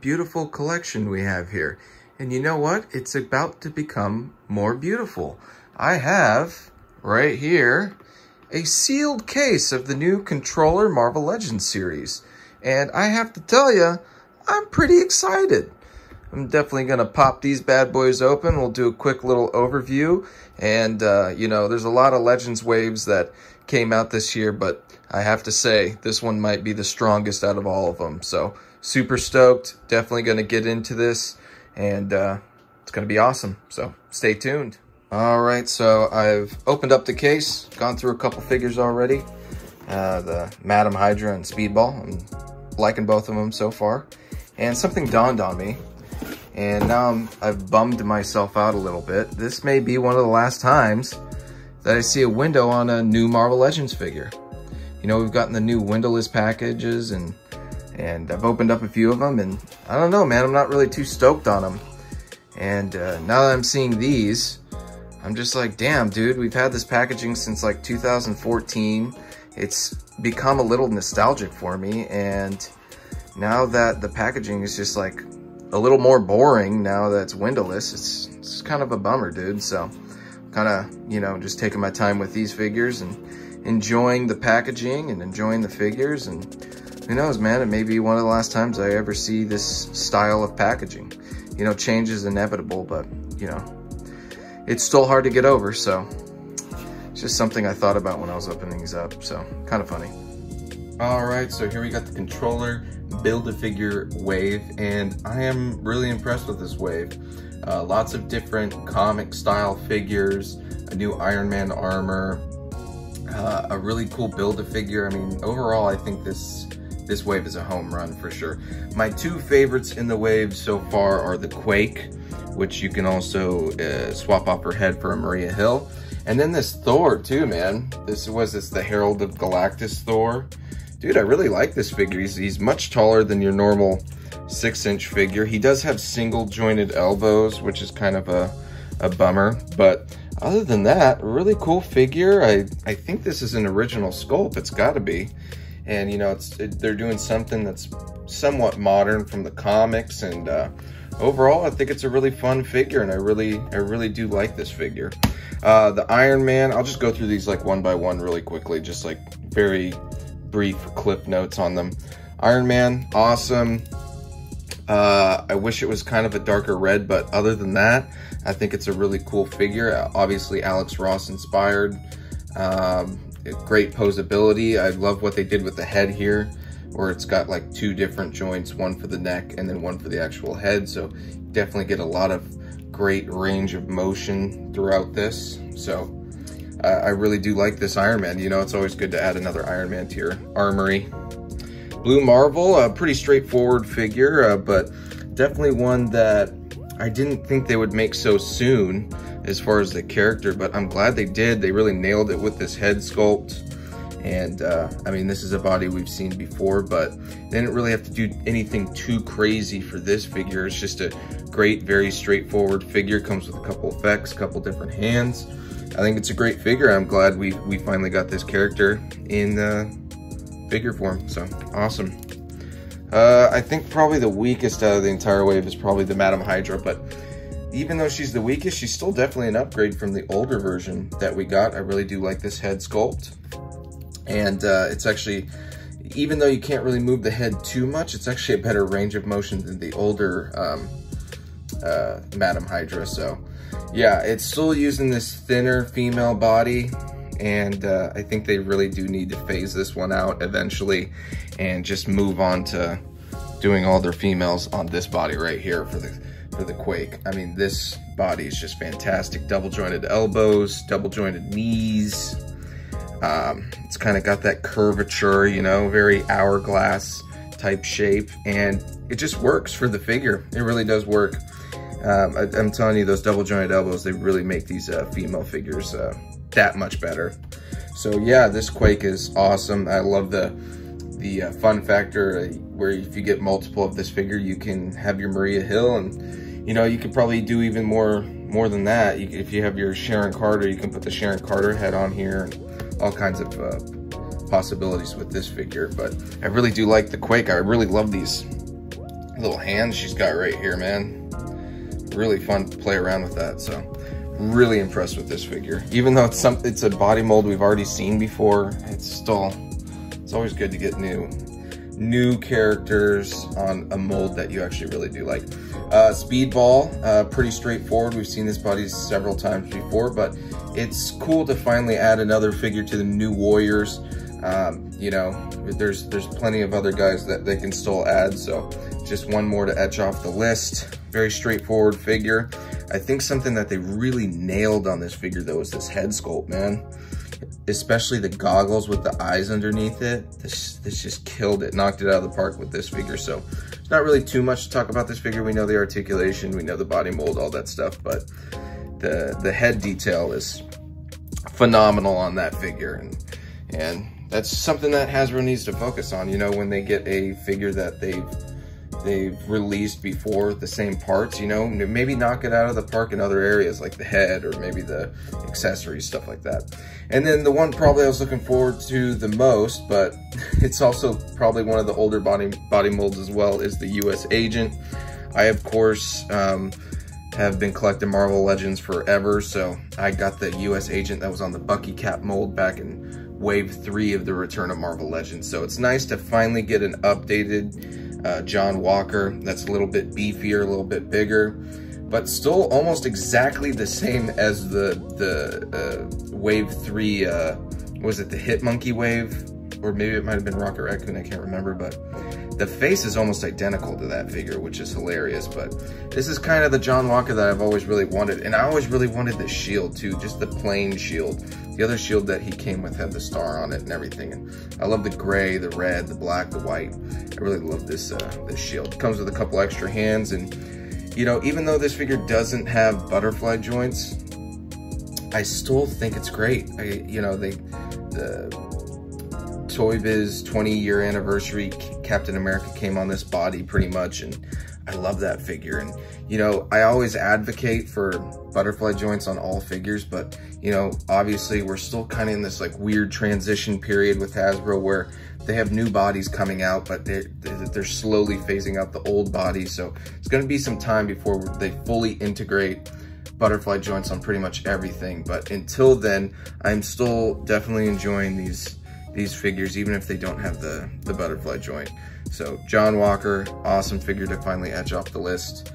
beautiful collection we have here. And you know what? It's about to become more beautiful. I have, right here, a sealed case of the new Controller Marvel Legends series. And I have to tell you, I'm pretty excited. I'm definitely going to pop these bad boys open. We'll do a quick little overview. And, you know, there's a lot of Legends waves that came out this year, but I have to say, this one might be the strongest out of all of them. So, super stoked. Definitely going to get into this. And it's going to be awesome. So, stay tuned. All right, so I've opened up the case, gone through a couple figures already. The Madam Hydra and Speedball. I'm liking both of them so far. And something dawned on me. And now I've bummed myself out a little bit. This may be one of the last times that I see a window on a new Marvel Legends figure. You know, we've gotten the new windowless packages, and I've opened up a few of them, and I don't know, man, I'm not really too stoked on them. And now that I'm seeing these, I'm just like, damn, dude, we've had this packaging since like 2014. It's become a little nostalgic for me, and now that the packaging is just like a little more boring now that it's windowless, it's kind of a bummer, dude. So kind of, you know, just taking my time with these figures and enjoying the packaging and enjoying the figures. And who knows, man, it may be one of the last times I ever see this style of packaging. You know, change is inevitable, but, you know, it's still hard to get over. So it's just something I thought about when I was opening these up. So kind of funny. All right, so here we got the Controller Build-A-Figure wave, and I am really impressed with this wave. Lots of different comic style figures, a new Iron Man armor, a really cool Build-A-Figure. I mean, overall, I think this wave is a home run for sure. My two favorites in the wave so far are the Quake, which you can also swap off her head for a Maria Hill. And then this Thor too, man. This the Herald of Galactus Thor. Dude, I really like this figure. He's much taller than your normal 6-inch figure. He does have single jointed elbows, which is kind of a bummer. But other than that, a really cool figure. I think this is an original sculpt. It's gotta be. And you know, they're doing something that's somewhat modern from the comics. And overall, I think it's a really fun figure, and I really do like this figure. The Iron Man, I'll just go through these like one by one really quickly, just like very brief clip notes on them. Iron Man, awesome. I wish it was kind of a darker red, but other than that, I think it's a really cool figure. Obviously, Alex Ross inspired. Great posability. I love what they did with the head here, where it's got like two different joints, one for the neck and then one for the actual head. So definitely get a lot of great range of motion throughout this. So I really do like this Iron Man. You know, it's always good to add another Iron Man to your armory. Blue Marvel, a pretty straightforward figure, but definitely one that I didn't think they would make so soon as far as the character, but I'm glad they did. They really nailed it with this head sculpt. And I mean, this is a body we've seen before, but they didn't really have to do anything too crazy for this figure. It's just a great, very straightforward figure. Comes with a couple effects, a couple different hands. I think it's a great figure. I'm glad we finally got this character in figure form, so awesome. I think probably the weakest out of the entire wave is probably the Madam Hydra, but even though she's the weakest, she's still definitely an upgrade from the older version that we got. I really do like this head sculpt. And it's actually, even though you can't really move the head too much, it's actually a better range of motion than the older Madam Hydra. So yeah, it's still using this thinner female body, and I think they really do need to phase this one out eventually and just move on to doing all their females on this body right here for the Quake. I mean, this body is just fantastic. Double jointed elbows, double jointed knees. It's kind of got that curvature, you know, very hourglass type shape, and it just works for the figure. It really does work. I'm telling you, those double jointed elbows, they really make these female figures that much better. So yeah, this Quake is awesome. I love the fun factor where if you get multiple of this figure, you can have your Maria Hill, and you know, you could probably do even more than that. If you have your Sharon Carter, you can put the Sharon Carter head on here, and all kinds of possibilities with this figure. But I really do like the Quake. I really love these little hand she's got right here, man. Really fun to play around with that. So really impressed with this figure. Even though it's a body mold we've already seen before, it's always good to get new characters on a mold that you actually really do like. Speedball, pretty straightforward. We've seen this body several times before, but it's cool to finally add another figure to the new Warriors. You know, there's plenty of other guys that they can still add, so just one more to etch off the list. Very straightforward figure. I think something that they really nailed on this figure though is this head sculpt, man. Especially the goggles with the eyes underneath it. This just killed it, knocked it out of the park with this figure. So it's not really too much to talk about this figure. We know the articulation, we know the body mold, all that stuff, but the head detail is phenomenal on that figure. And that's something that Hasbro needs to focus on, you know, when they get a figure that they've released before, the same parts, you know, maybe knock it out of the park in other areas like the head or maybe the accessories, stuff like that. And then the one probably I was looking forward to the most, but it's also probably one of the older body molds as well, is the US Agent. I, of course, have been collecting Marvel Legends forever, so I got the US Agent that was on the Bucky Cap mold back in Wave 3 of the Return of Marvel Legends. So it's nice to finally get an updated John Walker that's a little bit beefier, a little bit bigger, but still almost exactly the same as the Wave 3, was it the Hit Monkey wave? Or maybe it might have been Rocket Raccoon, I can't remember, but the face is almost identical to that figure, which is hilarious. But this is kind of the John Walker that I've always really wanted, and I always really wanted the shield too, just the plain shield. The other shield that he came with had the star on it and everything, and I love the gray, the red, the black, the white. I really love this this shield. It comes with a couple extra hands, and you know, even though this figure doesn't have butterfly joints, I still think it's great. You know, the Toy Biz 20-year anniversary, Captain America came on this body pretty much, and I love that figure. And you know, I always advocate for butterfly joints on all figures, but you know, obviously we're still kind of in this like weird transition period with Hasbro where they have new bodies coming out, but they're slowly phasing out the old bodies. So it's going to be some time before they fully integrate butterfly joints on pretty much everything. But until then, I'm still definitely enjoying these figures, even if they don't have the butterfly joint. So John Walker, awesome figure to finally etch off the list.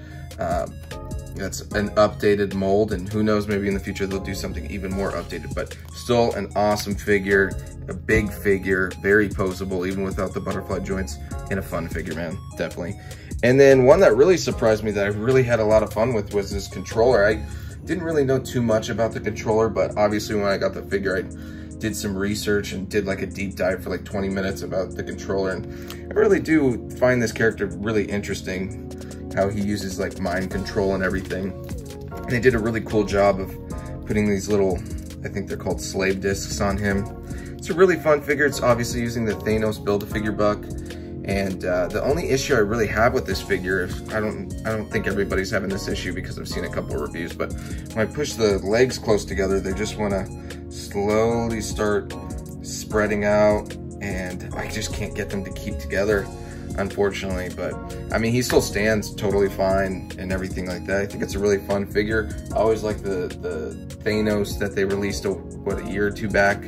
That's an updated mold, and who knows, maybe in the future they'll do something even more updated, but still an awesome figure, a big figure, very poseable even without the butterfly joints, and a fun figure, man, definitely. And then one that really surprised me that I really had a lot of fun with was this controller. I didn't really know too much about the controller, but obviously when I got the figure, I did some research and did like a deep dive for like 20 minutes about the controller, and I really do find this character really interesting, how he uses like mind control and everything. And they did a really cool job of putting these little, I think they're called slave discs on him. It's a really fun figure. It's obviously using the Thanos Build-A-Figure buck. And the only issue I really have with this figure, I don't think everybody's having this issue because I've seen a couple of reviews, but when I push the legs close together, they just want to slowly start spreading out, and I just can't get them to keep together, unfortunately. But I mean, he still stands totally fine and everything like that. I think it's a really fun figure. I always like the Thanos that they released a year or two back.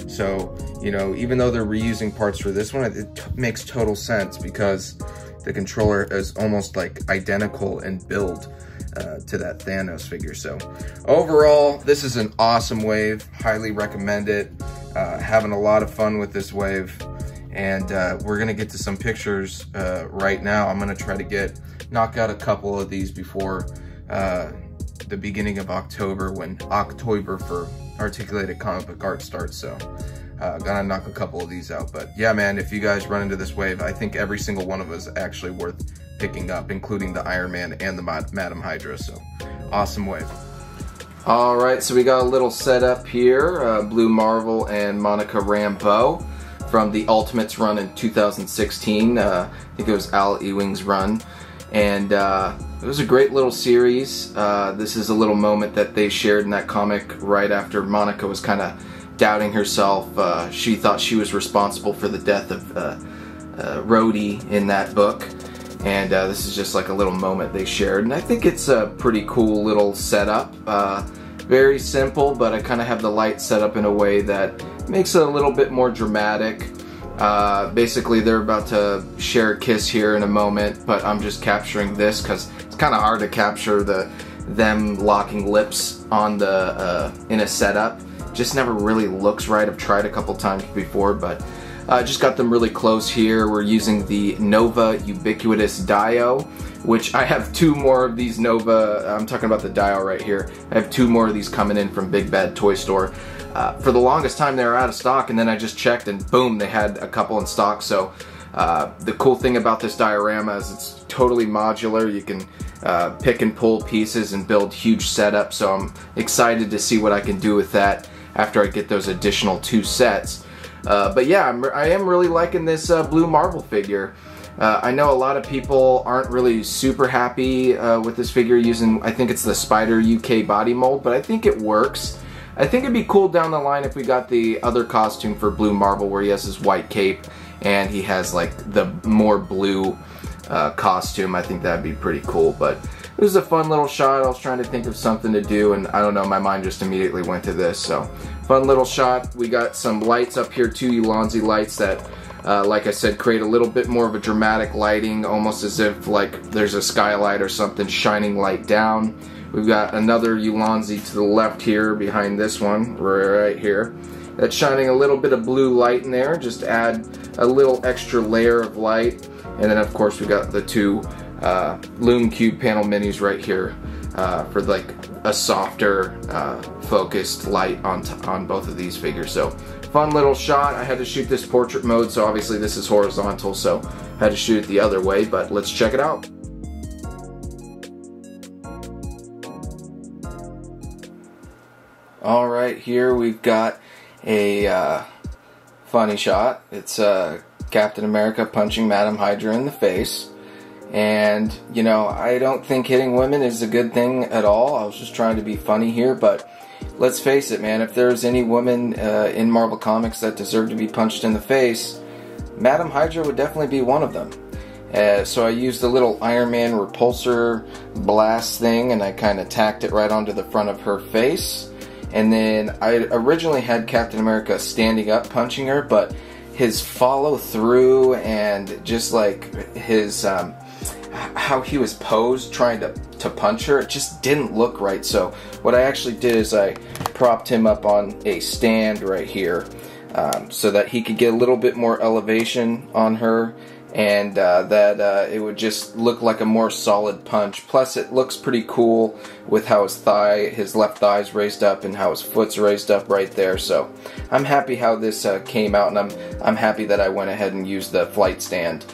So, you know, even though they're reusing parts for this one, it makes total sense because the controller is almost like identical in build to that Thanos figure. So overall, this is an awesome wave. Highly recommend it. Having a lot of fun with this wave. And we're gonna get to some pictures right now. I'm gonna try to knock out a couple of these before the beginning of October, when October for articulated comic book art starts. So gonna knock a couple of these out. But yeah, man, if you guys run into this wave, I think every single one of us is actually worth picking up, including the Iron Man and the Madam Hydra. So awesome wave. All right, so we got a little setup here. Blue Marvel and Monica Rambeau from the Ultimates run in 2016. I think it was Al Ewing's run. And it was a great little series. This is a little moment that they shared in that comic right after Monica was kind of doubting herself. She thought she was responsible for the death of Rhodey in that book. And this is just like a little moment they shared, and I think it's a pretty cool little setup. Very simple, but I kind of have the light set up in a way that makes it a little bit more dramatic. Basically, they're about to share a kiss here in a moment, but I'm just capturing this because it's kind of hard to capture them locking lips on in a setup. Just never really looks right. I've tried a couple times before, but I just got them really close here. We're using the Nova Ubiquitous Dio, which I have 2 more of these Nova. I'm talking about the Dio right here. I have 2 more of these coming in from Big Bad Toy Store. For the longest time they were out of stock, and then I just checked and boom, they had a couple in stock. So the cool thing about this diorama is it's totally modular. You can pick and pull pieces and build huge setups, so I'm excited to see what I can do with that after I get those additional 2 sets. But yeah, I am really liking this Blue Marvel figure. I know a lot of people aren't really super happy with this figure using, I think it's the Spider UK body mold, but I think it works. I think it'd be cool down the line if we got the other costume for Blue Marvel where he has his white cape and he has like the more blue costume. I think that'd be pretty cool, but it was a fun little shot. I was trying to think of something to do, and I don't know, my mind just immediately went to this. So fun little shot. We got some lights up here, 2 Ulanzi lights that like I said, create a little bit more of a dramatic lighting, almost as if like there's a skylight or something shining light down. We've got another Ulanzi to the left here behind this one, right here. That's shining a little bit of blue light in there, just to add a little extra layer of light. And then of course we got the 2 Lume Cube panel minis right here for like a softer focused light on both of these figures. So fun little shot. I had to shoot this portrait mode, so obviously this is horizontal, so I had to shoot it the other way, but let's check it out. Alright, here we've got a funny shot. It's Captain America punching Madam Hydra in the face. And, you know, I don't think hitting women is a good thing at all. I was just trying to be funny here, but let's face it, man, if there's any woman in Marvel Comics that deserve to be punched in the face, Madam Hydra would definitely be one of them. So I used a little Iron Man repulsor blast thing, and I kind of tacked it right onto the front of her face. And then I originally had Captain America standing up punching her, but his follow through and just like his how he was posed trying to punch her, it just didn't look right. So what I actually did is I propped him up on a stand right here so that he could get a little bit more elevation on her, and that it would just look like a more solid punch. Plus it looks pretty cool with how his left thigh is raised up and how his foot's raised up right there. So I'm happy how this came out, and I'm happy that I went ahead and used the flight stand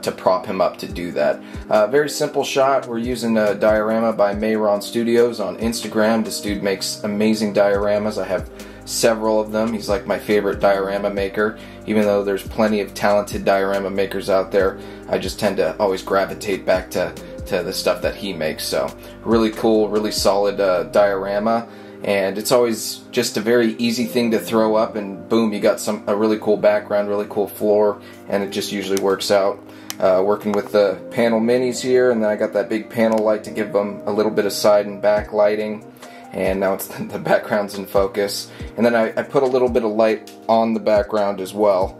to prop him up to do that. Very simple shot. We're using a diorama by Mayron Studios on Instagram. This dude makes amazing dioramas. I have several of them. He's like my favorite diorama maker. Even though there's plenty of talented diorama makers out there, I just tend to always gravitate back to the stuff that he makes. So really cool, really solid diorama, and it's always just a very easy thing to throw up, and boom, you got a really cool background, really cool floor, and it just usually works out. Working with the panel minis here, and then I got that big panel light to give them a little bit of side and back lighting. And now the background's in focus. And then I put a little bit of light on the background as well,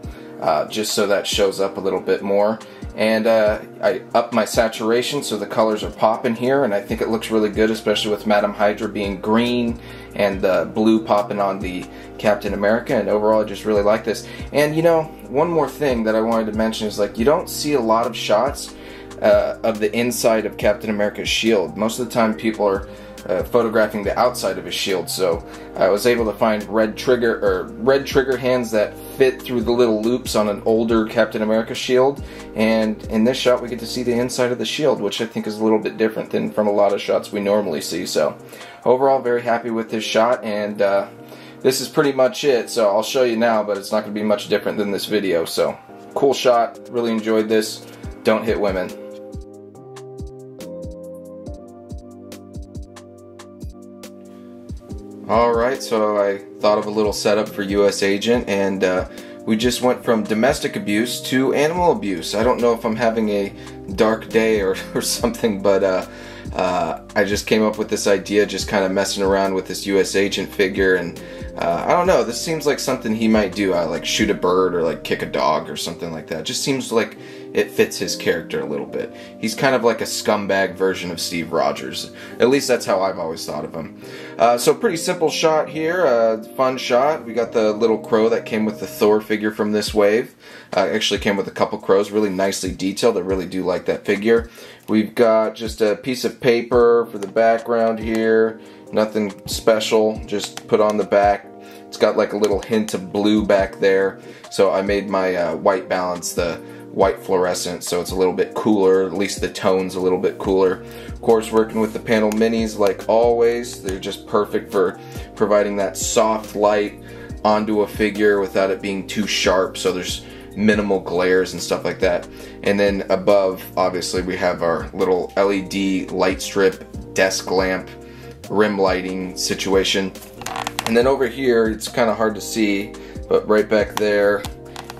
just so that shows up a little bit more. And I upped my saturation so the colors are popping here, and I think it looks really good, especially with Madam Hydra being green and the blue popping on the Captain America. And overall, I just really like this. And you know, one more thing that I wanted to mention is, like, you don't see a lot of shots of the inside of Captain America's shield. Most of the time people are photographing the outside of his shield, so I was able to find red trigger hands that fit through the little loops on an older Captain America shield, and in this shot we get to see the inside of the shield, which I think is a little bit different than from a lot of shots we normally see. So overall, very happy with this shot, and this is pretty much it. So I'll show you now, but it's not going to be much different than this video. So cool shot, really enjoyed this. Don't hit women. Alright, so I thought of a little setup for US Agent, and we just went from domestic abuse to animal abuse. I don't know if I'm having a dark day or something, but I just came up with this idea, just kind of messing around with this US agent figure, and I don't know, this seems like something he might do. Like shoot a bird or like kick a dog or something like that. It just seems like it fits his character a little bit. He's kind of like a scumbag version of Steve Rogers. At least that's how I've always thought of him. So pretty simple shot here, fun shot. We got the little crow that came with the Thor figure from this wave. Actually came with a couple crows, really nicely detailed. I really do like that figure. We've got just a piece of paper for the background here. Nothing special, just put on the back. It's got like a little hint of blue back there. So I made my white balance the white fluorescent, so it's a little bit cooler, at least the tone's a little bit cooler. Of course, working with the panel minis like always. They're just perfect for providing that soft light onto a figure without it being too sharp, so there's minimal glares and stuff like that. And then above, obviously, we have our little LED light strip, desk lamp, rim lighting situation. And then over here, it's kind of hard to see, but right back there,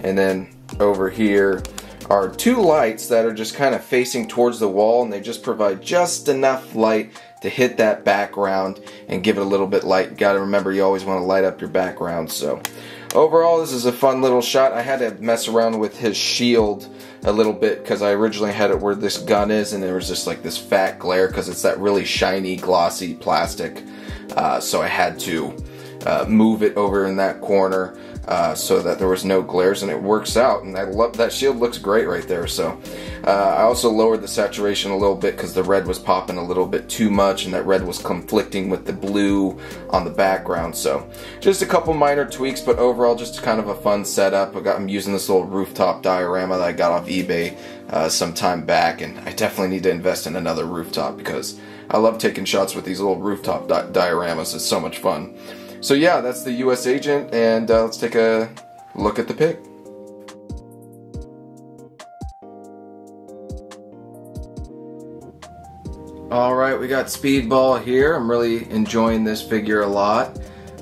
and then over here are two lights that are just kind of facing towards the wall, and they just provide just enough light to hit that background and give it a little bit light. Gotta remember, you always want to light up your background. So overall, this is a fun little shot. I had to mess around with his shield a little bit because I originally had it where this gun is, and there was just like this fat glare because it's that really shiny, glossy plastic. So I had to move it over in that corner so that there was no glares, and it works out, and I love that shield. Looks great right there. So I also lowered the saturation a little bit because the red was popping a little bit too much, and that red was conflicting with the blue on the background. So just a couple minor tweaks, but overall just kind of a fun setup. I'm using this little rooftop diorama that I got off eBay some time back, and I definitely need to invest in another rooftop because I love taking shots with these little rooftop dioramas. It's so much fun. So yeah, that's the US agent, and let's take a look at the pic. Alright, we got Speedball here. I'm really enjoying this figure a lot.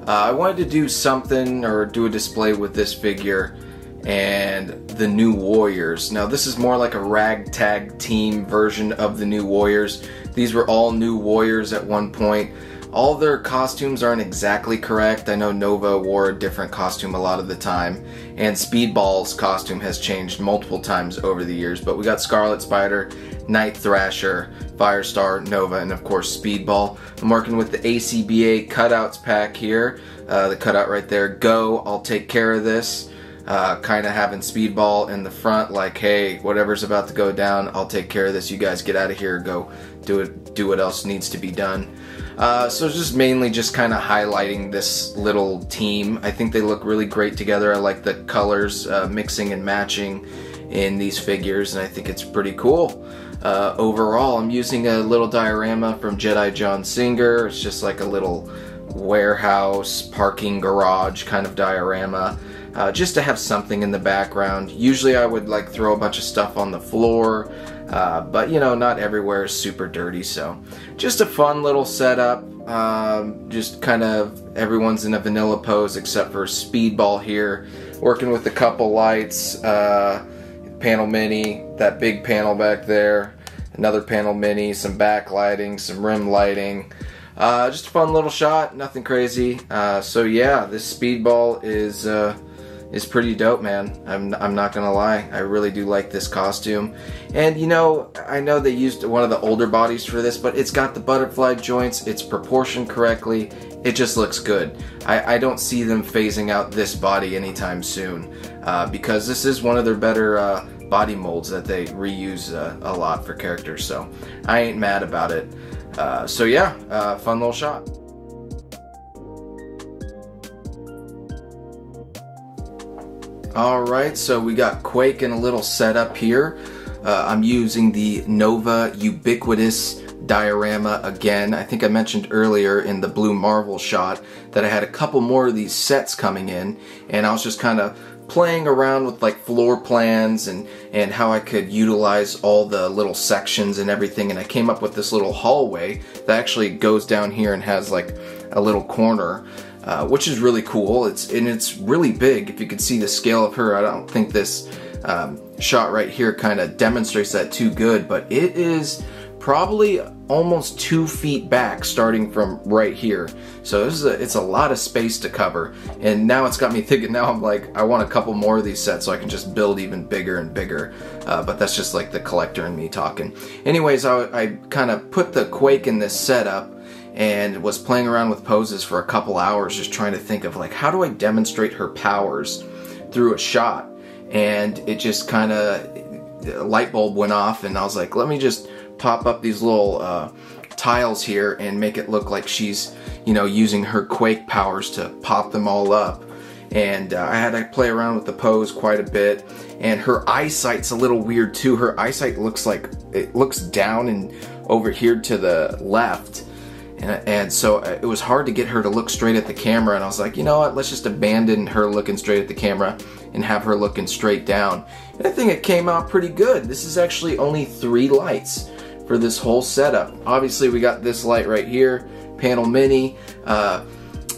I wanted to do something or do a display with this figure and the New Warriors. Now this is more like a ragtag team version of the New Warriors. These were all New Warriors at one point. All their costumes aren't exactly correct. I know Nova wore a different costume a lot of the time, and Speedball's costume has changed multiple times over the years, but we got Scarlet Spider, Night Thrasher, Firestar, Nova, and of course Speedball. I'm working with the ACBA cutouts pack here. The cutout right there, go, I'll take care of this. Kind of having Speedball in the front like, hey, whatever's about to go down, I'll take care of this. You guys get out of here, go do what else needs to be done. So it's just mainly just kind of highlighting this little team. I think they look really great together. I like the colors mixing and matching in these figures, and I think it's pretty cool. Overall, I'm using a little diorama from Jedi John Singer. It's just like a little warehouse, parking garage kind of diorama. Just to have something in the background. Usually I would like throw a bunch of stuff on the floor, but you know, not everywhere is super dirty, so just a fun little setup. Just kind of everyone's in a vanilla pose except for Speedball here, working with a couple lights, panel mini, that big panel back there, another panel mini, some backlighting, some rim lighting. Just a fun little shot, nothing crazy. So yeah, this Speedball is pretty dope, man. I'm not gonna lie. I really do like this costume. And you know, I know they used one of the older bodies for this, but it's got the butterfly joints, it's proportioned correctly, it just looks good. I don't see them phasing out this body anytime soon, because this is one of their better body molds that they reuse a lot for characters, so I ain't mad about it. So yeah, fun little shot. Alright, so we got Quake in a little setup here. I'm using the Nova Ubiquitous diorama again. I think I mentioned earlier in the Blue Marvel shot that I had a couple more of these sets coming in, and I was just kind of playing around with like floor plans and how I could utilize all the little sections and everything, and I came up with this little hallway that actually goes down here and has like a little corner. which is really cool. It's really big. If you could see the scale of her, I don't think this shot right here kind of demonstrates that too good, but it is probably almost 2 feet back starting from right here. So it's a lot of space to cover, and now it's got me thinking, now I'm like, I want a couple more of these sets so I can just build even bigger and bigger, but that's just like the collector and me talking. Anyways, I kind of put the Quake in this setup and was playing around with poses for a couple hours, just trying to think of like, how do I demonstrate her powers through a shot? And it just kind of, a light bulb went off, and I was like, let me just pop up these little tiles here and make it look like she's, you know, using her Quake powers to pop them all up. And I had to play around with the pose quite a bit, and her eyesight's a little weird too. Her eyesight looks like, it looks down and over here to the left, and so it was hard to get her to look straight at the camera, and I was like, you know what, let's just abandon her looking straight at the camera and have her looking straight down. And I think it came out pretty good. This is actually only 3 lights for this whole setup. Obviously we got this light right here, panel mini,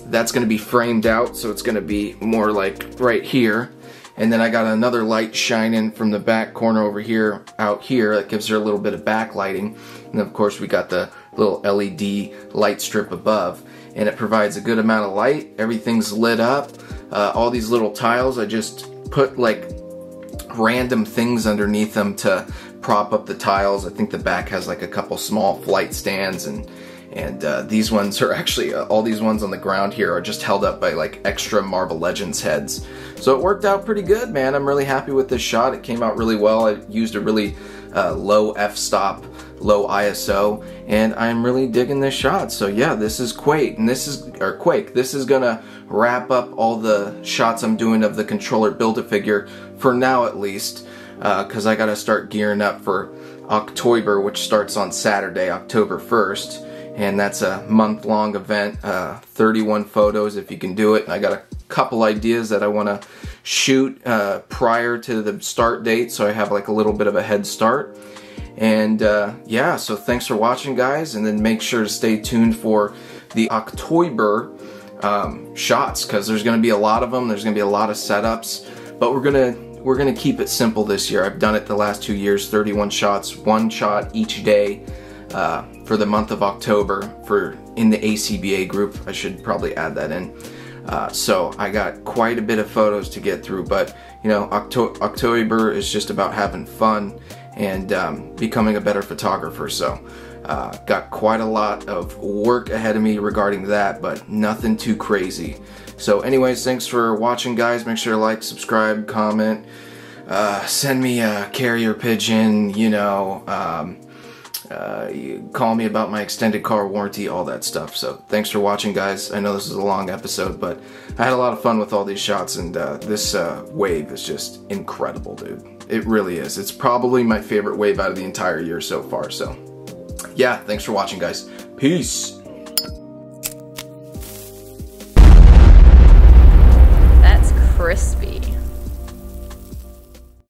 that's going to be framed out, so it's going to be more like right here. And then I got another light shining from the back corner over here, out here, that gives her a little bit of backlighting. And of course we got the little LED light strip above, and it provides a good amount of light. Everything's lit up. All these little tiles, I just put like random things underneath them to prop up the tiles. I think the back has like a couple small flight stands, and these ones are actually, all these ones on the ground here are just held up by like extra Marvel Legends heads. So it worked out pretty good, man. I'm really happy with this shot. It came out really well. I used a really low f-stop, low ISO, and I'm really digging this shot. So yeah, this is Quake, and this is gonna wrap up all the shots I'm doing of the controller Build-A-Figure, for now at least, because I gotta start gearing up for October, which starts on Saturday, October 1st. And that's a month-long event, 31 photos if you can do it. And I got a couple ideas that I want to shoot prior to the start date, so I have like a little bit of a head start. And yeah, so thanks for watching, guys, and then make sure to stay tuned for the October shots, because there's going to be a lot of them. There's going to be a lot of setups, but we're gonna keep it simple this year. I've done it the last 2 years, 31 shots, 1 shot each day. For the month of October, in the ACBA group. I should probably add that in. So I got quite a bit of photos to get through, but you know, October is just about having fun and becoming a better photographer. So got quite a lot of work ahead of me regarding that, but nothing too crazy. So anyways, thanks for watching, guys. Make sure to like, subscribe, comment, send me a carrier pigeon, you know, you call me about my extended car warranty, all that stuff. So thanks for watching, guys. I know this is a long episode, but I had a lot of fun with all these shots, and this wave is just incredible, dude. It really is. It's probably my favorite wave out of the entire year so far. So yeah, thanks for watching, guys. Peace. That's crispy.